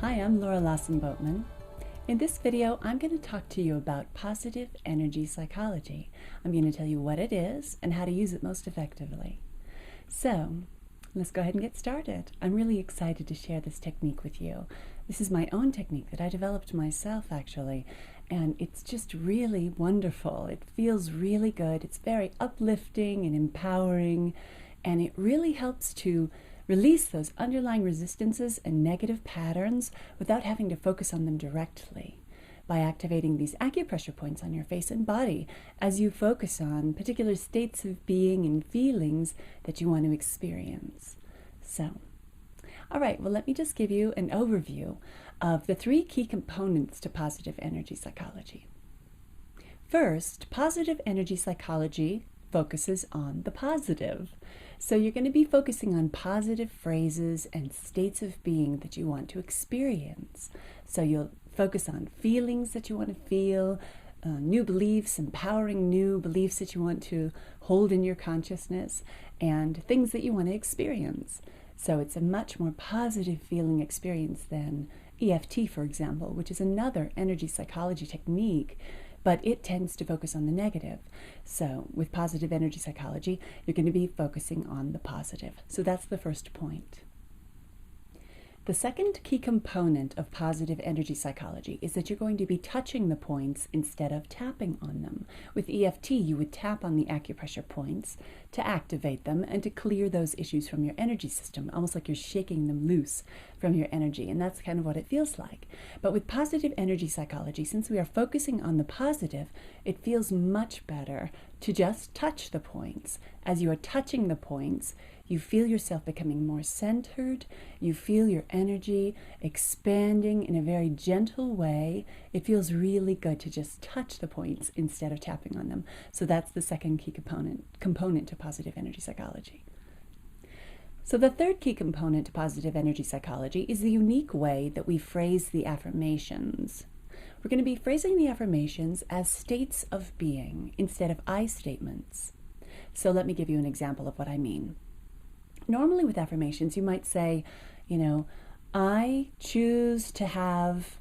Hi, I'm Laura Lawson-Boatman. In this video, I'm going to talk to you about positive energy psychology. I'm going to tell you what it is and how to use it most effectively. So, let's go ahead and get started. I'm really excited to share this technique with you. This is my own technique that I developed myself, actually, and it's just really wonderful. It feels really good. It's very uplifting and empowering, and it really helps to release those underlying resistances and negative patterns without having to focus on them directly by activating these acupressure points on your face and body as you focus on particular states of being and feelings that you want to experience. So, all right, well, let me just give you an overview of the 3 key components to positive energy psychology. First, positive energy psychology focuses on the positive. So you're going to be focusing on positive phrases and states of being that you want to experience. So you'll focus on feelings that you want to feel, new beliefs, empowering new beliefs that you want to hold in your consciousness, and things that you want to experience. So it's a much more positive feeling experience than EFT, for example, which is another energy psychology technique, but it tends to focus on the negative. So with positive energy psychology, you're going to be focusing on the positive. So that's the first point. The second key component of positive energy psychology is that you're going to be touching the points instead of tapping on them. With EFT, you would tap on the acupressure points to activate them and to clear those issues from your energy system, almost like you're shaking them loose from your energy, and that's kind of what it feels like. But with positive energy psychology, since we are focusing on the positive, it feels much better to just touch the points. As you are touching the points, you feel yourself becoming more centered. You feel your energy expanding in a very gentle way. It feels really good to just touch the points instead of tapping on them. So that's the second key component to positive energy psychology. So the third key component to positive energy psychology is the unique way that we phrase the affirmations. We're going to be phrasing the affirmations as states of being instead of I statements. So let me give you an example of what I mean. Normally with affirmations, you might say, I choose to have,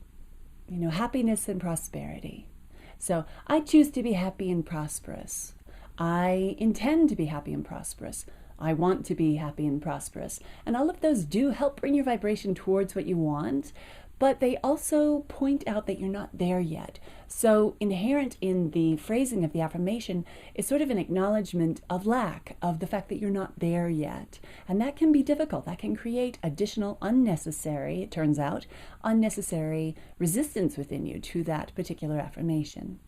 happiness and prosperity. So I choose to be happy and prosperous. I intend to be happy and prosperous. I want to be happy and prosperous. And all of those do help bring your vibration towards what you want, but they also point out that you're not there yet. So inherent in the phrasing of the affirmation is sort of an acknowledgement of lack, of the fact that you're not there yet. And that can be difficult. That can create additional unnecessary, it turns out, unnecessary resistance within you to that particular affirmation.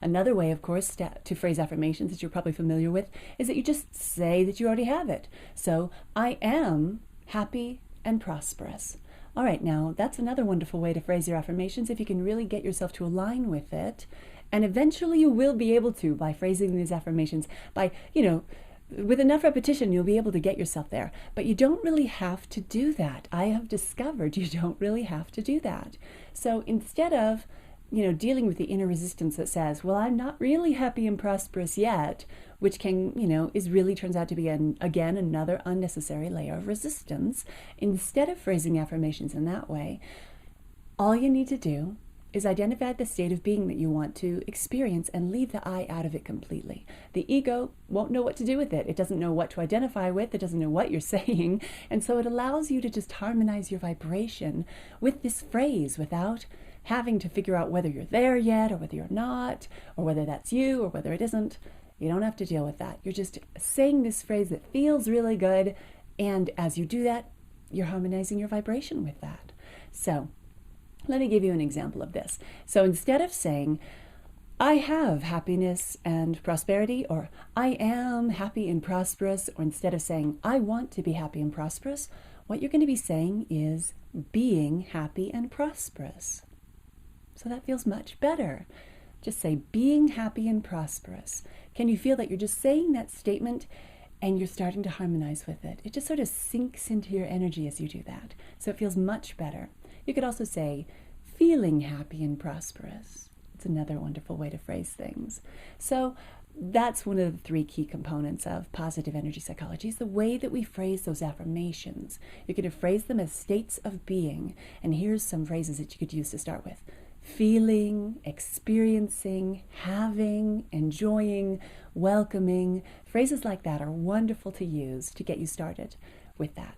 Another way, of course, to phrase affirmations that you're probably familiar with is that you just say that you already have it. So, I am happy and prosperous. All right, now that's another wonderful way to phrase your affirmations if you can really get yourself to align with it. And eventually you will be able to, by phrasing these affirmations, by, with enough repetition, you'll be able to get yourself there. But you don't really have to do that. I have discovered you don't really have to do that. So instead of, dealing with the inner resistance that says, well, I'm not really happy and prosperous yet, which can, turns out to be, again, another unnecessary layer of resistance. Instead of phrasing affirmations in that way, all you need to do is identify the state of being that you want to experience and leave the I out of it completely. The ego won't know what to do with it. It doesn't know what to identify with. It doesn't know what you're saying. And so it allows you to just harmonize your vibration with this phrase without having to figure out whether you're there yet or whether you're not, or whether that's you or whether it isn't. You don't have to deal with that. You're just saying this phrase that feels really good, and as you do that, you're harmonizing your vibration with that. So let me give you an example of this. So instead of saying, I have happiness and prosperity, or I am happy and prosperous, or instead of saying, I want to be happy and prosperous, what you're going to be saying is being happy and prosperous. So that feels much better. Just say being happy and prosperous. Can you feel that you're just saying that statement and you're starting to harmonize with it? It just sort of sinks into your energy as you do that. So it feels much better. You could also say feeling happy and prosperous. It's another wonderful way to phrase things. So that's one of the three key components of positive energy psychology, is the way that we phrase those affirmations. You're going to phrase them as states of being. And here's some phrases that you could use to start with. Feeling, experiencing, having, enjoying, welcoming. Phrases like that are wonderful to use to get you started with that.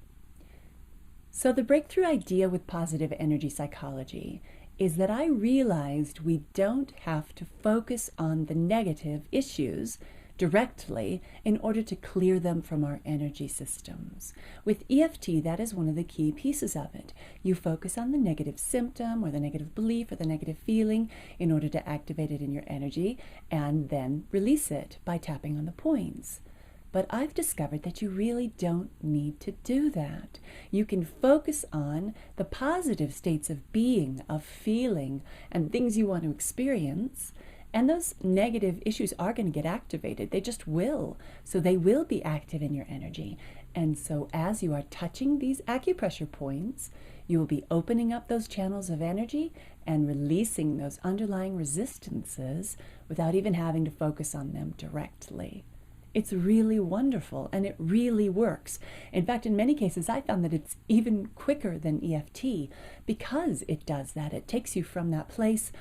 So the breakthrough idea with positive energy psychology is that I realized we don't have to focus on the negative issues directly in order to clear them from our energy systems. With EFT, that is one of the key pieces of it. You focus on the negative symptom or the negative belief or the negative feeling in order to activate it in your energy and then release it by tapping on the points. But I've discovered that you really don't need to do that. You can focus on the positive states of being, of feeling, and things you want to experience, and those negative issues are going to get activated. They just will. So they will be active in your energy. And so as you are touching these acupressure points, you will be opening up those channels of energy and releasing those underlying resistances without even having to focus on them directly. It's really wonderful, and it really works. In fact, in many cases, I found that it's even quicker than EFT because it does that. It takes you from that place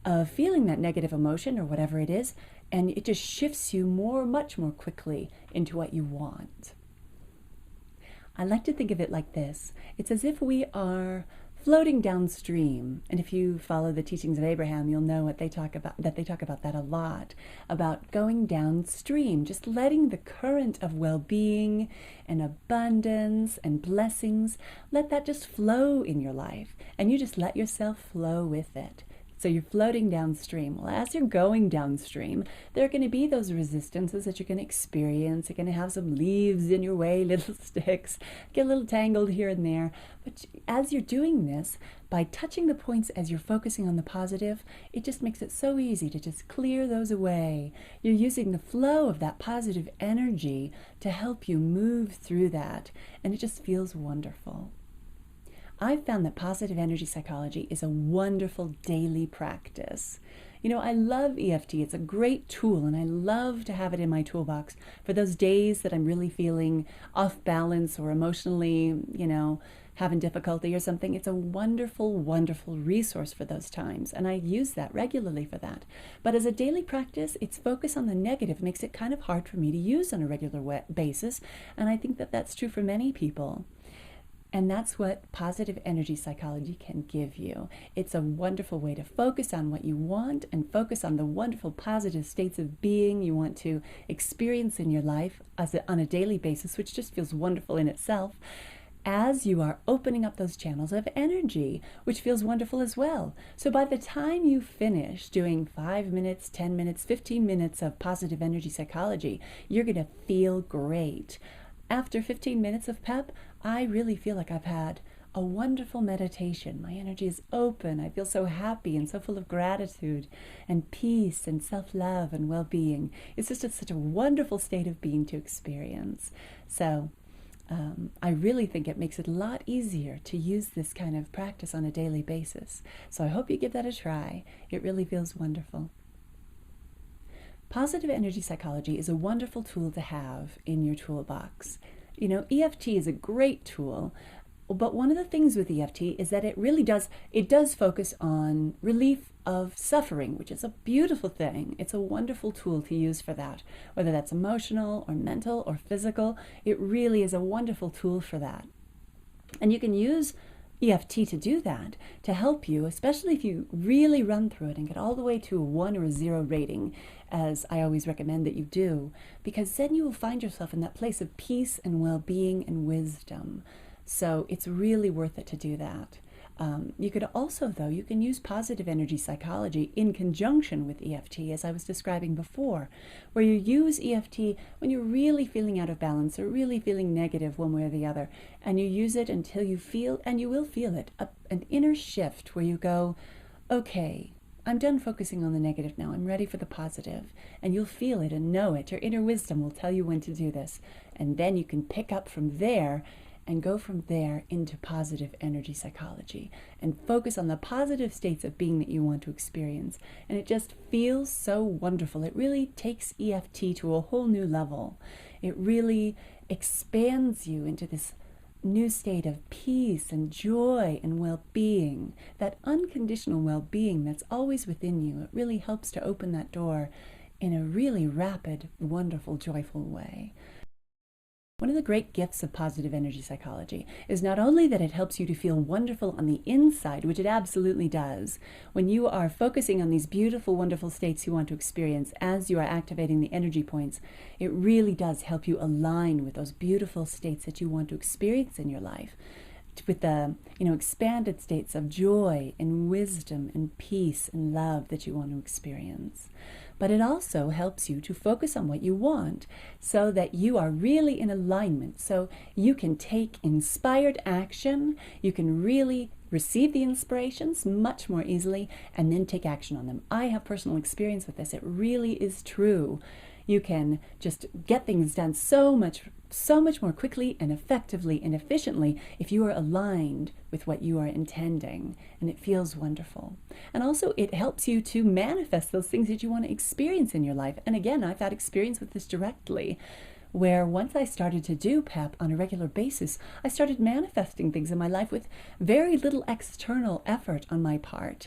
of feeling that negative emotion or whatever it is, and it just shifts you much more quickly into what you want. I like to think of it like this. It's as if we are floating downstream. And if you follow the teachings of Abraham, you'll know what they talk about that a lot, about going downstream, just letting the current of well-being and abundance and blessings, let that just flow in your life. And you just let yourself flow with it. So you're floating downstream. Well, as you're going downstream, there are going to be those resistances that you're going to experience. You're going to have some leaves in your way, little sticks, get a little tangled here and there. But as you're doing this, by touching the points as you're focusing on the positive, it just makes it so easy to just clear those away. You're using the flow of that positive energy to help you move through that, and it just feels wonderful. I've found that positive energy psychology is a wonderful daily practice. You know, I love EFT. It's a great tool, and I love to have it in my toolbox for those days that I'm really feeling off balance or emotionally, having difficulty or something. It's a wonderful, wonderful resource for those times, and I use that regularly for that. But as a daily practice, its focus on the negative makes it kind of hard for me to use on a regular basis, and I think that that's true for many people. And that's what positive energy psychology can give you. It's a wonderful way to focus on what you want and focus on the wonderful positive states of being you want to experience in your life on a daily basis, which just feels wonderful in itself, as you are opening up those channels of energy, which feels wonderful as well. So by the time you finish doing 5 minutes, 10 minutes, 15 minutes of positive energy psychology, you're going to feel great. After 15 minutes of PEP, I really feel like I've had a wonderful meditation. My energy is open. I feel so happy and so full of gratitude and peace and self-love and well-being. It's just such a wonderful state of being to experience. So I really think it makes it a lot easier to use this kind of practice on a daily basis. So I hope you give that a try. It really feels wonderful. Positive energy psychology is a wonderful tool to have in your toolbox. EFT is a great tool, but one of the things with EFT is that it does focus on relief of suffering, which is a beautiful thing. It's a wonderful tool to use for that, whether that's emotional or mental or physical. It really is a wonderful tool for that. And you can use EFT to do that, to help you, especially if you really run through it and get all the way to a 1 or a 0 rating, as I always recommend that you do, because then you will find yourself in that place of peace and well-being and wisdom. So it's really worth it to do that. You could also, though, you can use positive energy psychology in conjunction with EFT, as I was describing before, where you use EFT when you're really feeling out of balance or really feeling negative one way or the other, and you use it until you feel, and you will feel it, an inner shift where you go, okay, I'm done focusing on the negative now. I'm ready for the positive. And you'll feel it and know it. Your inner wisdom will tell you when to do this. And then you can pick up from there and go from there into positive energy psychology and focus on the positive states of being that you want to experience. And it just feels so wonderful. It really takes EFT to a whole new level. It really expands you into this new state of peace and joy and well-being, that unconditional well-being that's always within you. It really helps to open that door in a really rapid, wonderful, joyful way. One of the great gifts of positive energy psychology is not only that it helps you to feel wonderful on the inside, which it absolutely does. When you are focusing on these beautiful, wonderful states you want to experience as you are activating the energy points, it really does help you align with those beautiful states that you want to experience in your life, with the expanded states of joy and wisdom and peace and love that you want to experience. But it also helps you to focus on what you want so that you are really in alignment, so you can take inspired action, you can really receive the inspirations much more easily and then take action on them. I have personal experience with this. It really is true. You can just get things done so much more quickly and effectively and efficiently if you are aligned with what you are intending, and it feels wonderful. And also it helps you to manifest those things that you want to experience in your life. And again, I've had experience with this directly, where once I started to do PEP on a regular basis, I started manifesting things in my life with very little external effort on my part.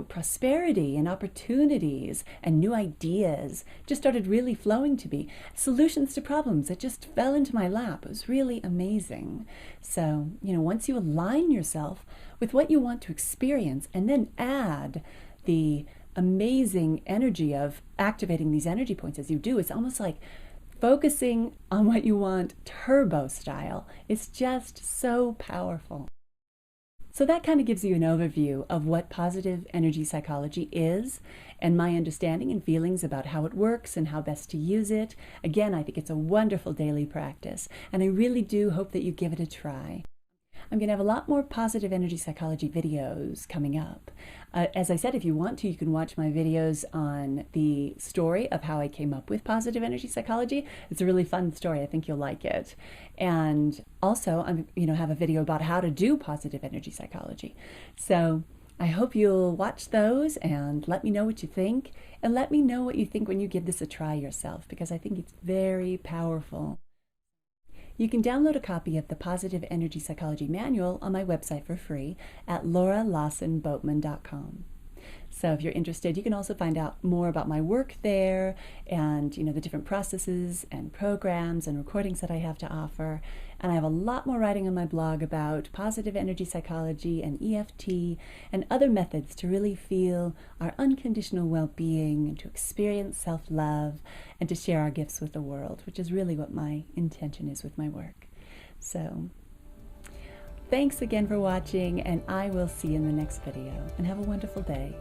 Prosperity and opportunities and new ideas just started really flowing to me. Solutions to problems that just fell into my lap. It was really amazing. So, once you align yourself with what you want to experience and then add the amazing energy of activating these energy points as you do, it's almost like focusing on what you want turbo style. It's just so powerful. So that kind of gives you an overview of what positive energy psychology is and my understanding and feelings about how it works and how best to use it. Again, I think it's a wonderful daily practice, and I really do hope that you give it a try. I'm going to have a lot more positive energy psychology videos coming up. As I said, if you want to, you can watch my videos on the story of how I came up with positive energy psychology. It's a really fun story. I think you'll like it. And also, have a video about how to do positive energy psychology. So I hope you'll watch those and let me know what you think. And let me know what you think when you give this a try yourself, because I think it's very powerful. You can download a copy of the Positive Energy Psychology Manual on my website for free at lauralawsonboatman.com. So if you're interested, you can also find out more about my work there and the different processes and programs and recordings that I have to offer. And I have a lot more writing on my blog about positive energy psychology and EFT and other methods to really feel our unconditional well-being and to experience self-love and to share our gifts with the world, which is really what my intention is with my work. So thanks again for watching, and I will see you in the next video, and have a wonderful day.